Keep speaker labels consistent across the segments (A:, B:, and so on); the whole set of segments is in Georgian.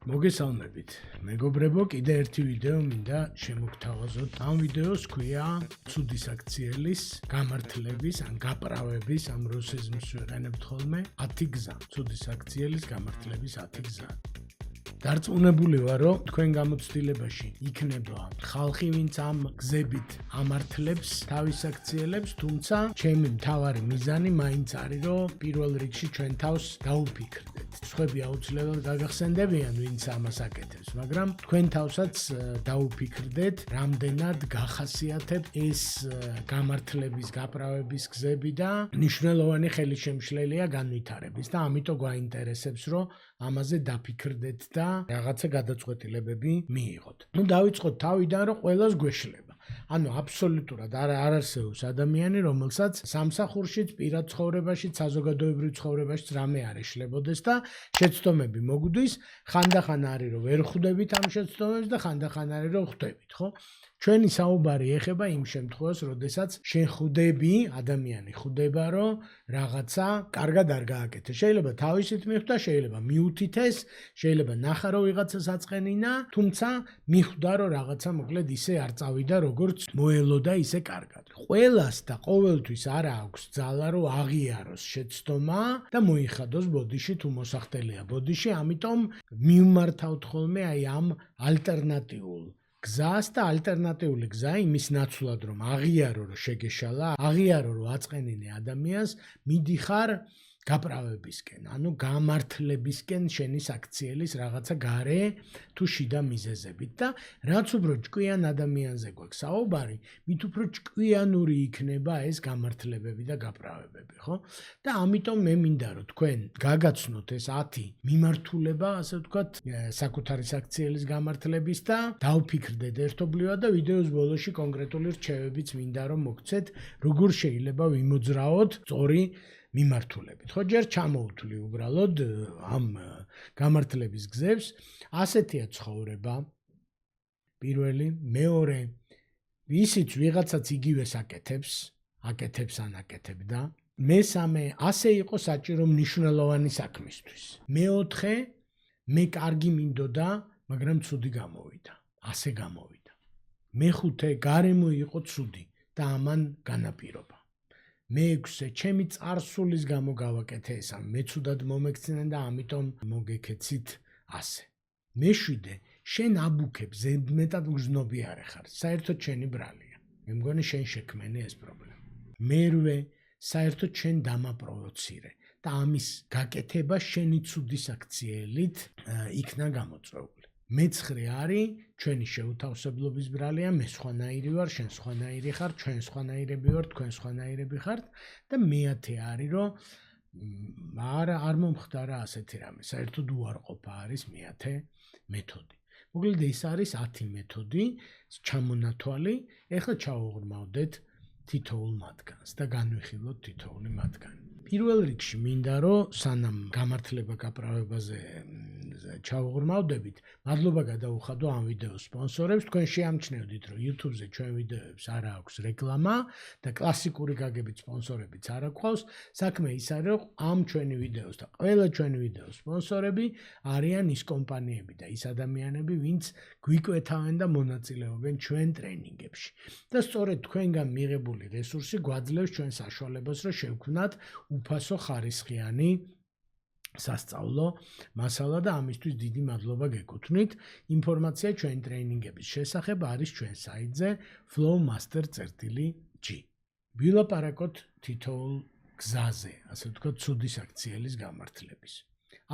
A: მოგესალმებით. მეგობრებო, კიდე ერთი ვიდეო მინდა შემოგთავაზოთ. ამ ვიდეოს ქვია ცუდის აქციელის გამართლების ან გაправების ამ რუსიზმს ვიყენებთ ხოლმე 10 გზა. ცუდის აქციელის გამართლების 10 გზა. დარწმუნებული ვარ, რომ თქვენ გამოცდილებაში იქნება ხალხი, ვინც ამ გზებით ამართლებს თავის აქციელებს, თუმცა ჩემი მთავარი მიზანი მაინც არის, რომ პირველ რიგში ჩვენ თავს დაუფიქრდეთ. სხვები აუცილებლად გაგახსენდებიან, ვინც ამას აკეთებს, მაგრამ თქვენ თავსაც დაუფიქრდეთ, რამდენად გახასიათებთ ეს გამართლების, გაправების გზები და მნიშვნელოვანი ხელისშემშლელია განვითარების და ამიტომ გვაინტერესებს, რომ ამაზე დაფიქრდეთ და რაღაცა გადაწყვეტილებები მიიღოთ. დავიწყოთ თავიდან, რომ ყველას გვეშლება. ანუ აბსოლუტურად არ არსებობს ადამიანი, რომელსაც სამსახურშიც, პირად ცხოვრებაშიც, საზოგადოებრივ ცხოვრებაშიც რამე არ ეშლებოდეს და შეცდომები მოგვდის, ხანდახან არის რომ ვერ ხვდებით ამ შეცდომებს და ხანდახან არის რომ ხვდებით, ხო? ჩვენი საუბარი ეხება იმ შემთხვევას, როდესაც შენ ხვდები, ადამიანი ხვდება, რომ რაღაცა კარგად არ გააკეთე. შეიძლება თავისით მიხვდა, შეიძლება მიუთითეს, შეიძლება ნახა რომ ვიღაცას აწყენინა, თუმცა მიხვდა რომ რაღაცა მოკლედ ისე არ წავიდა, როგორც მოელოდა ისე კარგად. ყველას და ყოველთვის არ აქვს ძალა რომ აღიაროს შეცდომა და მოიხადოს ბოდიში თუ მოსახდელია ბოდიში, ამიტომ მიმართავთ ხოლმე აი ამ ალტერნატიულ გზას და ალტერნატიული გზა იმის ნაცვლად რომ აღიარო რომ შეგეშალა, აღიარო რომ აწყენინე ადამიანს, მიდიხარ გაправებისკენ, ანუ გამართლებისკენ შენის აქციელის რაღაცა გარე თუ შიდა მიზეზებით და რაც უფრო ჭკვიან ადამიანზე გვაქვს საუბარი, მით უფრო ჭკვიანური იქნება ეს გამართლებები და გაправებები, ხო? და ამიტომ მე მინდა რომ თქვენ გაგაცნოთ ეს 10 მიმართულება, ასე ვთქვათ, საკუთარი აქციელის გამართლების და დავფიქრდეთ ერთობლივად და ვიდეოს ბოლოში კონკრეტული რჩევებიც მინდა რომ მოგცეთ, როგორ შეიძლება ვიმოძრაოთ სწორი მიმართულებით. ხო, ჯერ ჩამოვთვლი უბრალოდ ამ გამართლების გზებს. ასეთია ცხოვრება. პირველი, მეორე, ისიც ვიღაცაც იგივეს აკეთებს ან აკეთებდა. მესამე, ასე იყო საჭირო მნიშვნელოვანი საქმისთვის. მეოთხე, მე კარგი მინდოდა, მაგრამ ცუდი გამოვიდა. ასე გამოვიდა. მეხუთე, გარემო იყო ცუდი და ამან განაპირობა. მეექვსე, ჩემი წარსულის გამო გავაკეთე ეს, მე ცუდად მომექცნენ და ამიტომ მოგეკეცით ასე. მეშვიდე, შენ აბუქებ, ზედმეტად გრძნობი არ ხარ, საერთოდ შენი ბრალია. მე მგონი შენ შექმენი ეს პრობლემა. მერვე, საერთოდ შენ დამაპროვოცირე და ამის გაკეთება შენი ცუდის აქციელით იქნა გამოწვეული. მეცხრე არის ჩვენი შეუთავსებლობის ბრალია, მე სხვანაირი ვარ, შენ სხვანაირი ხარ, ჩვენ სხვანაირები ვართ, თქვენ სხვანაირები ხართ და მეათე არის რომ არ მომხდარა ასეთი რამე. საერთოდ უარყოფა არის მეათე მეთოდი. მოკლედ ეს არის 10 მეთოდი, ჩამონათვალი. ეხლა ჩავუღრმავდეთ თითოეულ მათგანს და განვიხილოთ თითოეული მათგანი. პირველ რიგში მინდა რომ სანამ გამართლება გაправებაზე ჩავუღრმავდებით, მადლობა გადაუხადო ამ ვიდეოს სპონსორებს. თქვენ შეამჩნევდით, რომ YouTube-ზე ჩვენ ვიდეოებს არ აქვს რეკლამა და კლასიკური გაგებით სპონსორებიც არ აქვს. საქმე ის არის, რომ ამ ჩვენი ვიდეოს და ყველა ჩვენი ვიდეოს სპონსორები არიან ის კომპანიები და ის ადამიანები, ვინც გვიკვეთავენ და მონაწილეობენ ჩვენ ტრენინგებში. და სწორედ თქვენგან მიღებული რესურსი გვაძლევს ჩვენ საშუალებას, რომ შევქმნათ უფასო ხარისხიანი სასწავლო მასალა და ამისთვის დიდი მადლობა გეკუთვნით. ინფორმაცია ჩვენ ტრეინინგების შესახებ არის ჩვენ საიტზე flowmaster.g. ვილაპარაკოთ თითოეულ გზაზე, ასე ვთქვათ, ცუდის აქციელის გამართლების.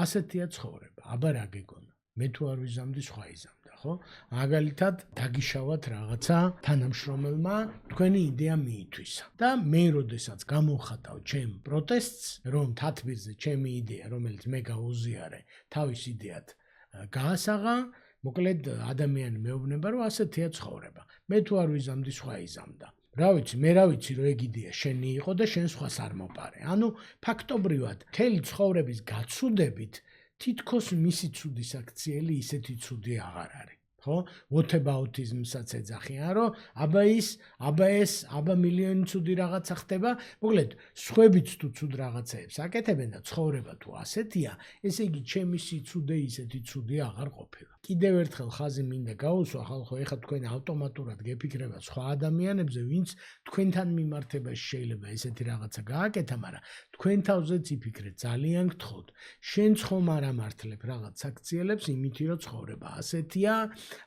A: ასეთია ცხოვრება. აბა რა გეგონა? მე თუ არ ვიზამდი, სხვა იზამდა, ხო? მაგალითად, დაგიშავათ რაღაცა თანამშრომელმა თქვენი იდეა მიითვისა. და მე როდესაც გამოვხატავ ჩემ პროტესტს, რომ თათბირზე ჩემი იდეა, რომელიც მე გაუზიარე, თავის იდეად გაასაღა, მოკლედ ადამიანი მეუბნება, რომ ასეთია ცხოვრება. მე თუ არ ვიზამდი, სხვა იზამდა. რა ვიცი, მე რა ვიცი, რომ ეგ იდეა შენი იყო და შენ სხვას არ მოპარე. ანუ ფაქტობრივად, მთელი ცხოვრების გაცუდებით თითქოს მისი ცუდის აქციელი ისეთი ცუდი აღარ არის. ხო? whataboutism-საც ეძახიან, რომ აბა მილიონი ცუდი რაღაცა ხდება. მოკლედ, სხვებიც თუ ცუდ რაღაცებს აკეთებენ და ცხოვრება თუ ასეთია, ესე იგი ჩემი სიცუდე ისეთი ცუდი აღარ ყოფილა. კიდევ ერთხელ ხაზი მინდა გაუსვა, ხალხო, ეხლა თქვენ ავტომატურად გეფიქრებათ სხვა ადამიანებზე, ვინც თქვენთან მიმართებაში შეიძლება ესეთი რაღაცა გააკეთა, მაგრამ თქვენ თავზეც იფიქრეთ, ძალიან გთხოვთ. შენც ხომ არ ამართლებ რაღაც აქციელებს, იმითი რომ ცხოვრება ასეთია,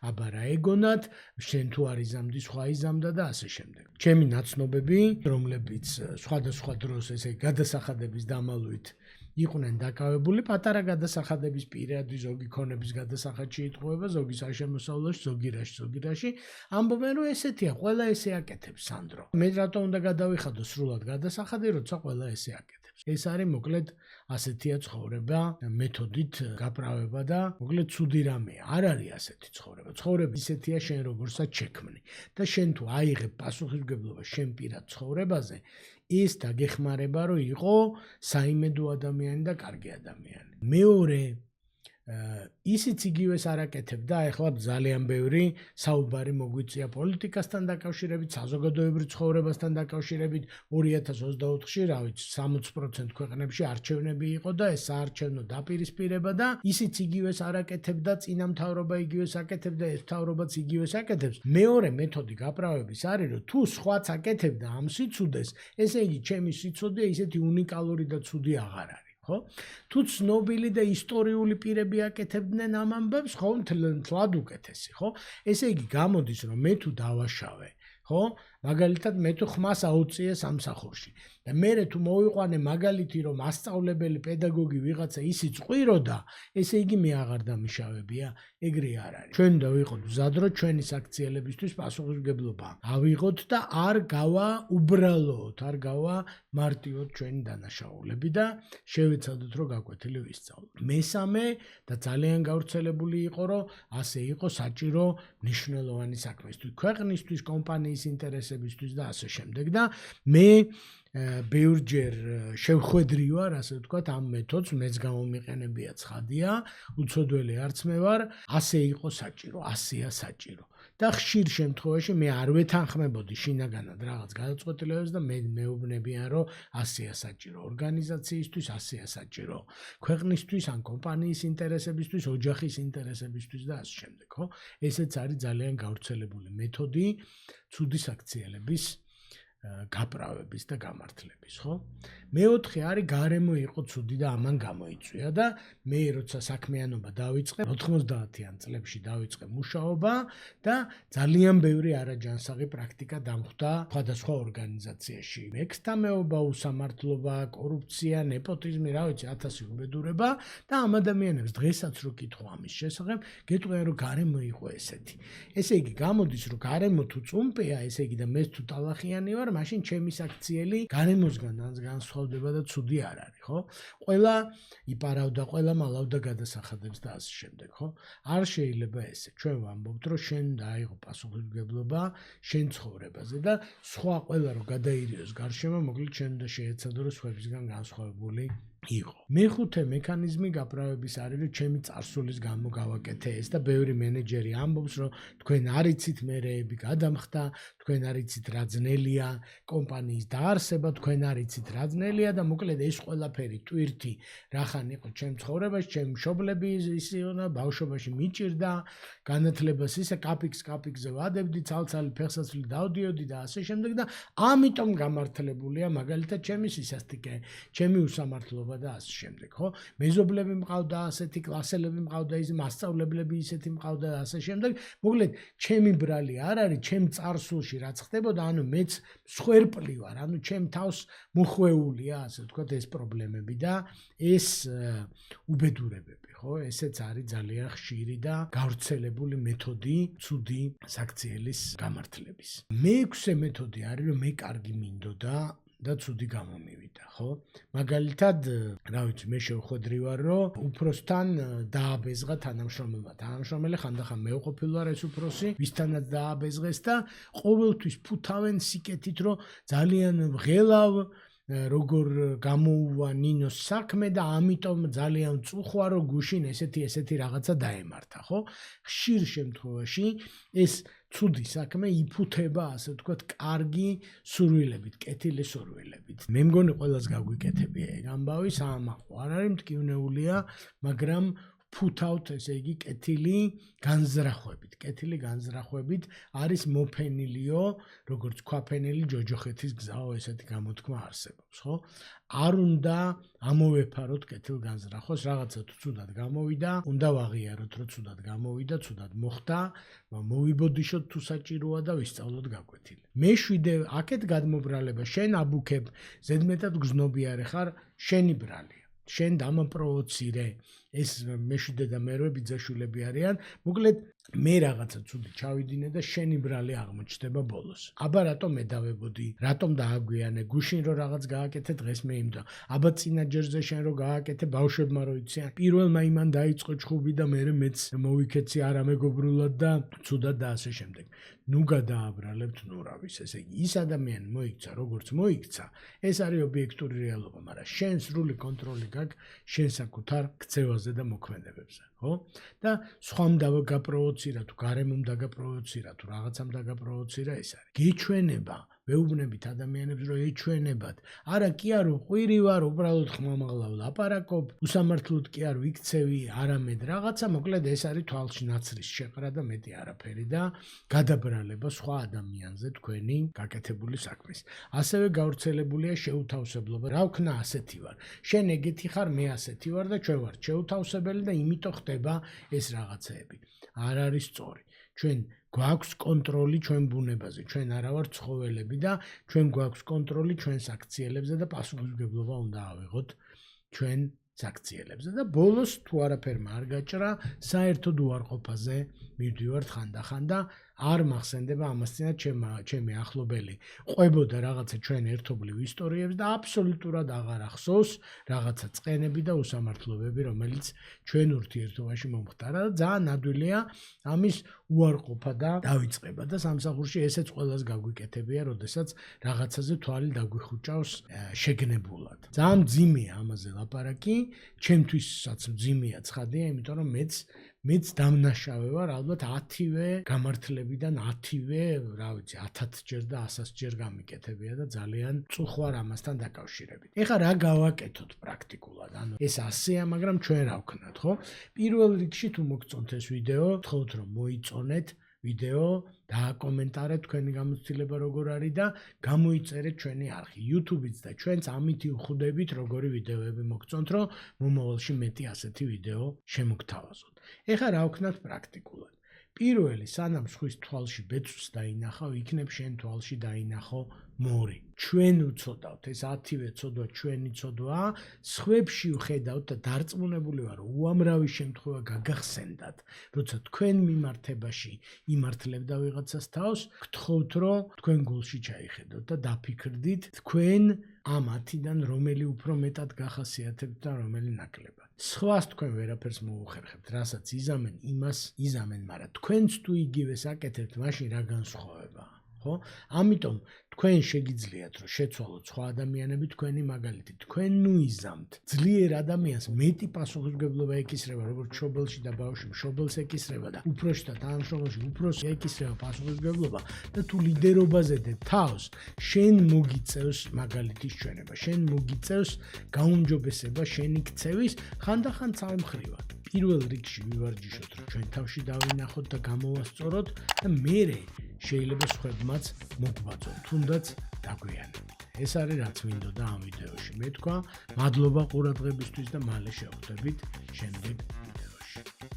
A: აბა რა ეგონათ, შენ თუ არ იზამდი, სხვა იზამდა და ასე შემდეგ. ჩემი ნაცნობები, რომლებიც სხვადასხვა დროს ესე გადასახადების დამალვით იყვნენ დაკავებული, პატარა გადასახადების პირადი ზოგი ქონების გადასახადში იტყუება, ზოგი საშემოსავლოში, ზოგი რაში, ამბობენ რომ ესეთია, ყველა ესე აკეთებს, სანდრო. მე რატომ უნდა გადავიხადო სრულად გადასახადი, როცა ყველა ესე აკეთებს. ეს არის მოკლედ ასეთია ცხოვრება, მეთოდით გაправება და მოკლედ ცუდი რამეა. არ არის ასეთი ცხოვრება. ცხოვრება ისეთია შენ როგორცაც შექმნი და შენ თუ აიღებ პასუხისმგებლობა შენ პირად ცხოვრებაზე, ის დაგეხმარება რომ იყო საიმედო ადამიანი და კარგი ადამიანი. მეორე ისიც იგივეს არ აკეთებდა, ეხლა ძალიან ბევრი საუბარი მოგვიწია პოლიტიკასთან დაკავშირებით, საზოგადოებრივ ცხოვრებასთან დაკავშირებით 2024-ში, რა ვიცი, 60% ქვეყნებში არჩევნები იყო და ეს საარჩევნო დაპირისპირება და ისიც იგივეს არ აკეთებდა, წინა მთავრობა იგივეს აკეთებდა, ეს მთავრობაც იგივეს აკეთებს. მეორე მეთოდი გაправების არის, რომ თუ სხვაც აკეთებდა ამ სიცუდეს, ესე იგი ჩემი სიცოდე ისეთი უნიკალური და ცუდი აღარ არის. ხო? თუ ცნობილი და ისტორიული პირები აკეთებდნენ ამ ამბებს, ხო, მთლად უკეთესი, ხო? ესე იგი გამოდის, რომ მე თუ დავაშავე, ხო? მაგალითად მე თუ ხმას აუწიე სამსახურში. და მე თუ მოვიყვანე მაგალითი, რომ მასწავლებელი, პედაგოგი ვიღაცა ისიც ყვიროდა, ესე იგი მე აღარ დამიშავებია, ეგრე არ არის. ჩვენ უნდა ვიყოთ მზადრო ჩვენი საქციელებისთვის პასუხისმგებლობა. ავიღოთ და არ გავაუბრალოთ, არ გავამარტივოთ ჩვენი დანაშაულები და შევეცადოთ, რომ გაკვეთილი ვისწავლოთ. მესამე და ძალიან გავრცელებული იყო, რომ ასე იყო საჭირო მნიშვნელოვანი საქმისთვის, ქვეყნისთვის, კომპანიის ინტერესებისთვის და ასე შემდეგ და მე ბევრჯერ შევხვედრი ვარ, ასე ვთქვათ, ამ მეთოდს, მეც გამომიყენებია ცხადია, უცოდველი არც მე ვარ, ასე იყო საჭირო, ასეა საჭირო. და ხშირ შემთხვევაში მე არ ვეთანხმებოდი შინაგანად რაღაც გადაწყვეტილებებს და მე მეუბნებიან, რომ ასეა საჭირო ორგანიზაციისთვის, ასეა საჭირო ქვეყნისთვის, ან კომპანიის ინტერესებისთვის, ოჯახის ინტერესებისთვის და ასე შემდეგ, ხო? ესეც არის ძალიან გავრცელებული მეთოდი ცუდი საქციელების გაправების და გამართლების, ხო? მეოთხე არის გარემო იყო ცუდი და ამან გამოიწვია და მე როცა საქმიანობა დავიწყე 90-იან წლებში დავიწყე მუშაობა და ძალიან ბევრი არაჯანსაღი პრაქტიკა დამხვდა სხვადასხვა ორგანიზაციაში. მექსტამეობა, უსამართლობა, კორუფცია, ნეპოტიზმი, რა ვიცი, 1000 უბედურება და ამ ადამიანებს დღესაც რო კითხვა ამის შესახებ, გეტყვიან რომ გარემო იყო ესეთი. ესე იგი გამოდის რომ გარემო თუ წუმპეა, ესე იგი და მე თუ ტალახიანი ვარ, მაშინ ჩემი საქციელი გარემოსგან განსხვავდება და ცუდი არ არის, ხო? ყველა იპარავდა, ყველა მალავდა გადასახადებს და ასე შემდეგ, ხო? არ შეიძლება ესე. ჩვენ ვამბობთ, რომ შენ დაიღო პასუხისმგებლობა შენ ცხოვრებაზე და სხვა ყველა რო გადაირიოს გარშემო, მოკლედ შენ უნდა შეეცადო, რომ სხვებისგან განსხვავებული იყო. მეხუთე მექანიზმი გაправების არის, რომ ჩემი წარსულის გამო გავაკეთე ეს და ბევრი მენეჯერი ამბობს, რომ თქვენ არ იცით მერეები გადამხდა, თქვენ არ იცით რა ძნელია კომპანიის დაარსება, თქვენ არ იცით რა ძნელია და მოკლედ ეს ყველაფერი ტვირთი რახან იყო ჩემ ცხოვრებაში, ჩემ მშობლები ისიონა, ბავშვობაში მიჭირდა, განათლებას ისე კაპიკზე ვადებდი, ცალ-ცალი ფეხსაცვლი დავდიოდი და ასე შემდეგ და ამიტომ გამართლებულია მაგალითად ჩემი სისასტიკე, ჩემი უსამართლობა და ასე შემდეგ, ხო? მეზობლები მყავდა, ასეთი კლასელები მყავდა, ის მასწავლებლები ისეთი მყავდა და ასე შემდეგ. მოკლედ, ჩემი ბრალი არ არის, ჩემ წარსულში რაც ხდებოდა, ანუ მეც მსხვერპლი ვარ, ანუ ჩემ თავს მოხვეულია, ასე ვთქვათ, ეს პრობლემები და ეს უბედურებები, ხო? ესეც არის ძალიან ხშირი და გავრცელებული მეთოდი ცუდი საქციელის გამართლების. მეექვსე მეთოდი არის, რომ მე კარგი მინდოდა და ცუდი გამომივიდა, ხო? მაგალითად, რა ვიცი, მე შევხვედრი ვარ, რომ უფროსთან დააბეზღა თანამშრომელმა. თანამშრომელი ხანდახან მე ვყოფილ ვარ ეს უფროსი, ვისთანაც დააბეზღეს და ყოველთვის ფუთავენ სიკეთით, რომ ძალიან ვღელავ, როგორ გამოუვა ნინოს საქმე და ამიტომ ძალიან წუხვა რომ გუშინ ესეთი რაღაცა დაემართა, ხო? ხშირ შემთხვევაში ეს ცუდი საქმე იფუთება, ასე ვთქვათ, კარგი სურვილებით, კეთილი სურვილებით. მე მგონი ყველას გაგვიკეთებია ეგ ამბავი, საამაყო არ არის მტკივნეულია, მაგრამ ფუთავთ, ესე იგი, კეთილი განზრახვებით არის მოფენილიო, როგორც ქვაფენილი ჯოჯოხეთის გზაო, ესეთი გამოთქმა არსებობს, ხო? არ უნდა ამოვეფაროთ კეთილ განზრახვას, რაღაცა თუ ცუდად გამოვიდა, უნდა ვაღიაროთ, რომ ცუდად გამოვიდა, ცუდად მოხდა, მოვიბოდიშოთ თუ საჭიროა და ვისწავლოთ გაკვეთილი. მეშვიდე აქეთ გადმობრალება, შენ აბუქებ, ზედმეტად გზნობიარე ხარ, შენი ბრალია. შენ დამაპროვოცირე, ეს მეშვიდე და მერვე ბიძაშვილები არიან, მოკლედ მე რაღაცა ცუდი ჩავიდინე და შენი ბრალი აღმოჩნდება ბოლოს. აბა რატომ მედავებოდი, რატომ დააგვიანე, გუშინ რო რაღაც გააკეთე, დღეს მე იმდა. აბა წინა ჯერზე შენ რო გააკეთე, ბავშვებმა რო იციან, პირველმა იმან დაიწყო ჩხუბი და მე მეც მოვიქეცი არამეგობრულად და ცუდად და ასე შემდეგ. ნუ გადააბრალებთ ნურავის, ესე იგი, ის ადამიანი მოიქცა, როგორც მოიქცა, ეს არის ობიექტური რეალობა, მაგრამ შენ სრული კონტროლი გაქვს შენ საკუთარ ქცევაზე და მოქმედებებზე, ხო? და სხვამ დაგაპროვოცირა თუ გარემომ დაგაპროვოცირა თუ რაღაცამ დაგაპროვოცირა ეს არის. გეჩვენება, ვეუბნებით ადამიანებს რომ ეჩვენებათ. არა კი არ ყვირი ვარ, უბრალოდ ხმამაღლა ვლაპარაკობ, უსამართლოდ კი არ ვიქცევი, არამედ რაღაცა, მოკლედ ეს არის თვალში ნაცრის შეყრა და მეტი არაფერი და გადაბრალება სხვა ადამიანზე თქვენი გაკეთებული საქმის. ასევე გავრცელებულია შეუთავსებლობა. რა ვქნა ასეთი ვარ. შენ ეგეთი ხარ, მე ასეთი ვარ და ჩვენ ვართ შეუთავსებელი და იმიტომ ხდება ეს რაღაცეები. არ არის სწორი. ჩვენ გვაქვს კონტროლი ჩვენ ბუნებაზე, ჩვენ არა ვართ ცხოველები და ჩვენ გვაქვს კონტროლი ჩვენს აქციელებზე და პასუხისმგებლობა უნდა ავიღოთ ჩვენ აქციელებზე და ბოლოს თუ არაფერმა არ გაჭრა, საერთოდ უარყოფაზე მივდივართ ხანდახან და არ მახსენდება ამასთანავე ჩემი ახლობელი ყვებოდა რაღაცა ჩვენ ერთობლივ ისტორიებს და აბსოლუტურად აღარ ახსოვს რაღაცა წყენები და უსამართლობები, რომელიც ჩვენ ურთიერთობაში მომხდარა და ძალიან ნადვილია ამის უარყოფა და დავიწყება და სამსახურში ესეც ყველას გაგვიკეთებია, როდესაც რაღაცაზე თვალი დაგვიხუჭავს შეგნებულად. ძალიან მძიმეა ამაზე ლაპარაკი, ჩემთვისაც მძიმეა ცხადია, იმიტომ რომ მეც დამნაშავე ვარ, ალბათ 10-ვე გამართლებიდან 10-ვე, რა ვიცი, 1000-ჯერ და 100-ჯერ გამიკეთებია და ძალიან წუხვარ ამასთან დაკავშირებით. ეხლა რა გავაკეთოთ პრაქტიკულად? ანუ ეს 100-ია, მაგრამ ჩვენ რა ვქნათ, ხო? პირველ რიგში თუ მოგწონთ ეს ვიდეო, ვთხოვთ რომ მოიწონეთ ვიდეო, დააკომენტარეთ თქვენი გამოცდილება როგორ არის და გამოიწერეთ ჩვენი არხი. YouTube-იც და ჩვენც ამითი ვხვდებით, როგორი ვიდეოები მოგწონთ, რომ მომავალში მეტი ასეთი ვიდეო შემოგთავაზოთ. ეხლა რა ვქნათ პრაქტიკულად? პირველი, სანამ სხვის თვალში ბეწვს დაინახავ, იქნებ შენ თვალში დაინახო მორი. ჩვენ უცოდავთ, ეს 10-ვე ცოდვა ჩვენი ცოდვაა, სხვებში ვხედავთ და დარწმუნებული ვარ, უამრავი შემთხვევა გაგახსენდათ, როცა თქვენ მიმართებაში იმართლებდა ვიღაცას თავს, გთხოვთ, რომ თქვენ გულში ჩაიხედოთ და დაფიქრდით, თქვენ ამ 10-დან რომელი უფრო მეტად გახასიათებთ და რომელი ნაკლებად. სხვას თქვენ ვერაფერს მოუხერხებთ, რასაც იზამენ, იმას იზამენ, მაგრამ თქვენც თუ იგივეს აკეთებთ, მაშინ რა განსხვავებაა? ხო? ამიტომ თქვენ შეგიძლიათ რომ შეცვალოთ სხვა ადამიანები თქვენი მაგალითი. თქვენ ნუ იზამთ. ძლიერ ადამიანს მეტი პასუხისმგებლობა ეკისრება, როგორც მშობელში და ბავშვში მშობელს ეკისრება და უფროსში და თანამშრომელში უფროსს ეკისრება პასუხისმგებლობა და თუ ლიდერობაზე დებ თავს, შენ მოგიწევს მაგალითის ჩვენება. შენ მოგიწევს გაუმჯობესება შენი ქცევის ხანდახან სამხრივად. პირველ რიგში ვივარჯიშოთ, რომ ჩვენ თავში დავინახოთ და გამოვასწოროთ და მერე შეიძლება სხვებმაც მოგვაწონ, თუნდაც დაგვიანებით. ეს არის რაც მინდოდა ამ ვიდეოში მეთქვა. მადლობა ყურადღებისთვის და მალე შევხვდებით შემდეგ ვიდეოში.